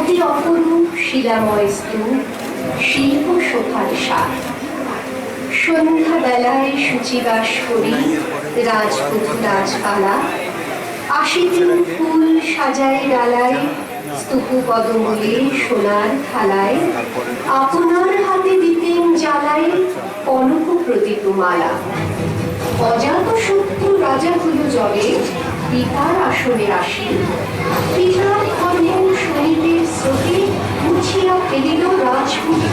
অতি অপরূপ শিলাময় স্তূপ, শিল্প শোভার সার। সন্ধ্যা বেলায় সূচিবাস করি রাজপুত রাজপালা, আসিতেন ফুল সাজাই ডালায়, স্তূপ পদমূলে সোনার থালায়, আপনার হাতে দিতেন জ্বালাই কনক প্রদীপ মালা। অজাত শত্রু রাজাগুলো জলে পিতার আসনে আসি, পিতার ধর্ম শরীরের স্রোতে মুছিয়া ফেলিল রাজপুত।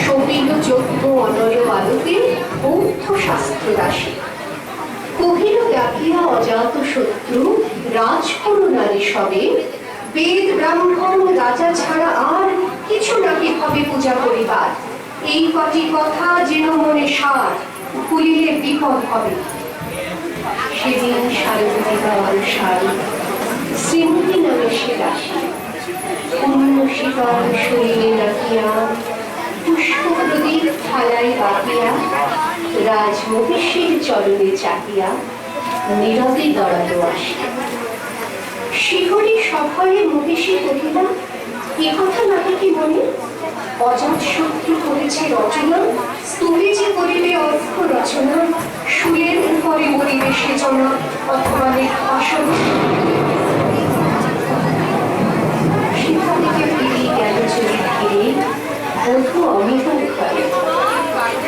সবিল যজ্ঞ অনয় আলোতে বৌদ্ধ শাস্ত্র রাশি, কহিল ডাকিয়া অজাত শত্রু রাজকরুণারে সবে, বেদ ব্রাহ্মণ রাজা ছাড়া আর কিছু নাকি হবে পূজা করিবার। এই কটি কথা যেন মনে সার, ভুলিলে বিপদ হবে। সেদিন শারদীবা অনুসার শ্রীমতী নামে সে রাশি, পূর্ণ শীতল শরীরে রাখিয়া পুষ্প প্রদীপ থালায় বাকিয়া, রাজমহিষীর চরণে চাহিয়া নীরবে দড়ালো আসি। শিহরি সভয়ে মহিষী কহিলা, এ কথা নাকি কি মনে? অজাত শত্রু করেছে রচনা, স্তূপে যে করিবে অর্থ রচনা, শুলের উপরে মরিবে সেচনা, অথবা আসন। সেখান থেকে ফিরে গেল চলে ফিরে বধূ অমিতার ঘরে,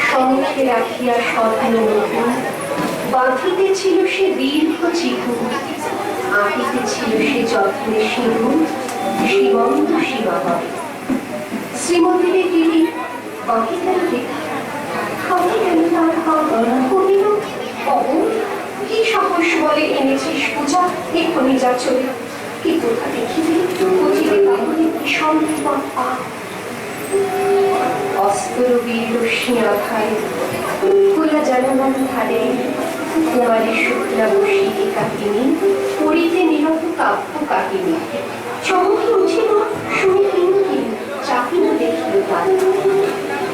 শঙ্খে রাখিয়া স্বপ্ন মধু, বাঁধিতে ছিল সে দীর্ঘ চিহু, আঁকিতে ছিল সে যত্নে সিঁধু, সীমন্ত সীমাবয়। শ্রীমন্দিরে গিরি বাকি কেন দেখা, খাওয়া কেন তার কহিল, কি সাহস বলে এনেছিস পূজা, এক্ষুনি যা চলে। কি কোথা দেখিবি বুঝিলে বাহিনী ভীষণ বিপদ পা। অস্তরবীর রশ্মি আখায় খোলা জানালার ধারে, কুমারী শুক্লা বসিয়ে কাহিনী পড়িতে নিরত কাব্য কাহিনী। চমকে উঠিল শুনে কিঙ্কি, চাহিল দেখিল তার।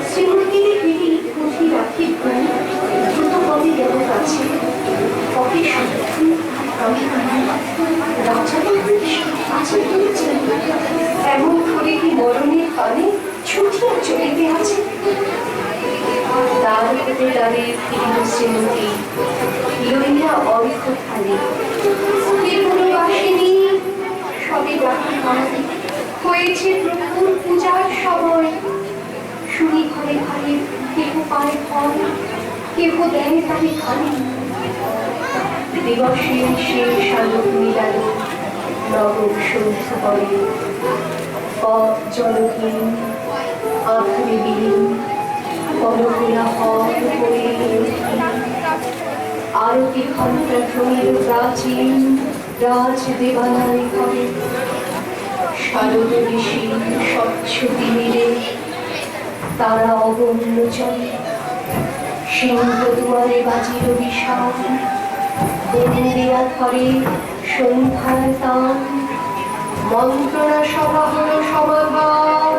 শ্রীমন্দিরে গিরি পুঁথি রাখি ভুল, দ্রুত পদে গেল কাছে, কবে সত্যি এমন করে কি মরণের পানে ছুটিয়া চলিতে আছে। দ্বার হতে দ্বারে ফিরিল শ্রীমতী, লইয়া অর্ঘ থালি। এখনো আসেনি, সবে বাকি হয়েছে প্রভুর পূজার সময়। শুনি ঘরে ঘরে কেহ পায় ফল, কেহ দেয় তারে খালি। দিবসে শেষ আলো মিলাল নগর সন্ধ্যা করে, পথ জলহীন আধারে বিলীন, কনকলা হর হয়ে আরতি ঘণ্টা ধ্বনির প্রাচীন রাজ দেবালয় ঘরে। শারদ ঋষি স্বচ্ছ তিমিরে তারা অগণ্য চলে, সিংহ দুয়ারে বাজিল বিশাল, বন্দিয়া ঘরে সন্ধ্যার তান, মন্ত্রণা সভা হল সমাধান।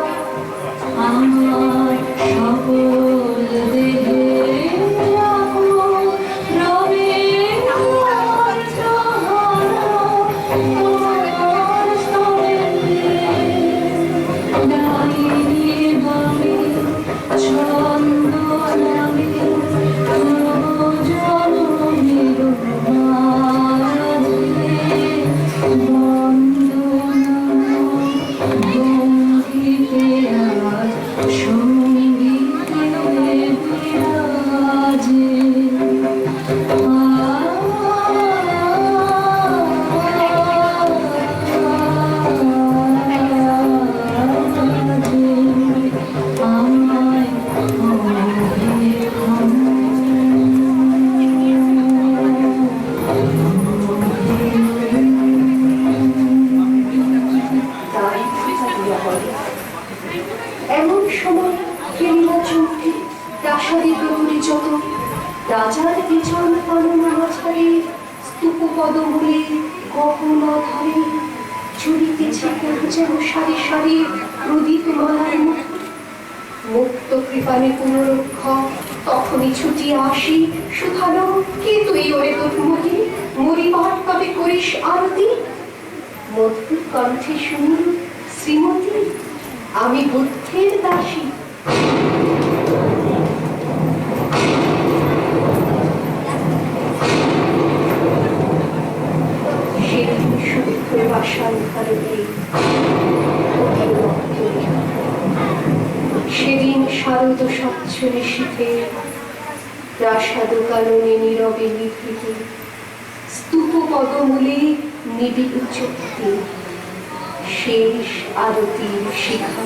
আমার সকল দেহে এমন সময় ফেলিয়া চৌকি প্রাসাদে প্রহরী যত, রাজার বিচরণ পালনা মাঝারে, স্তূপ পদমূলে গহন আধারে, চুরিতেছে কেহ যেন সারি সারি প্রদীপ মালার মুখ। মুক্ত কৃপানে পুনরক্ষক তখনই ছুটিয়া আসি শুধালো, কে তুই ওরে তরুমতি, মরিবার তবে করিস আরতি? মধুর কণ্ঠে শুনি, শ্রীমতী আমি বুদ্ধের দাসী। সেদিন শুদ্ধ বাসার ভারতে সেদিন শারদ স্বচ্ছ নিশীথে প্রাসাদ কাননে নীরবে নিভৃতে স্তূপ পদমূলে নিবিড় চক্ষে শেষ আরতির শিখা।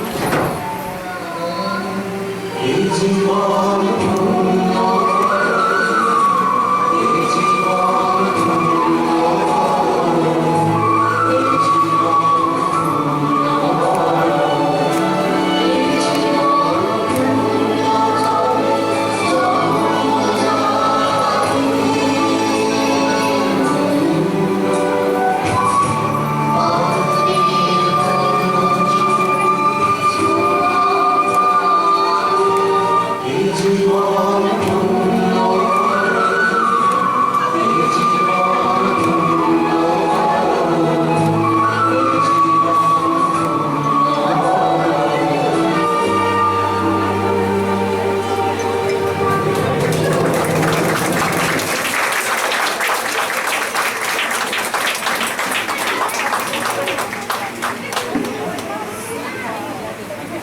জীবন